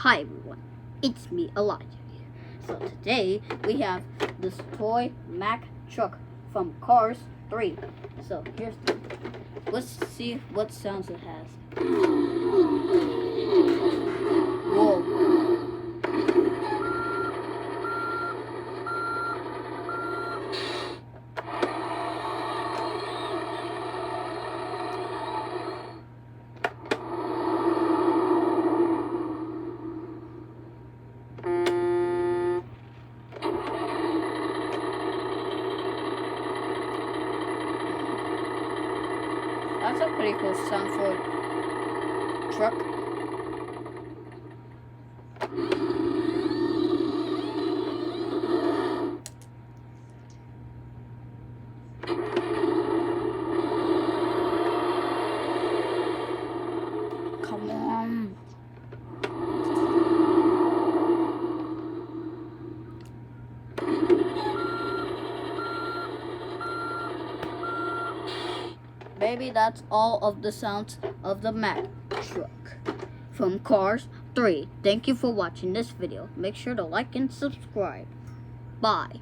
Hi everyone, it's me Elijah here. So today we have this toy Mack truck from Cars 3. So let's see what sounds it has. Whoa. That's a pretty cool sound for a truck. Come on. Maybe that's all of the sounds of the Mack truck from Cars 3. Thank you for watching this video. Make sure to like and subscribe. Bye.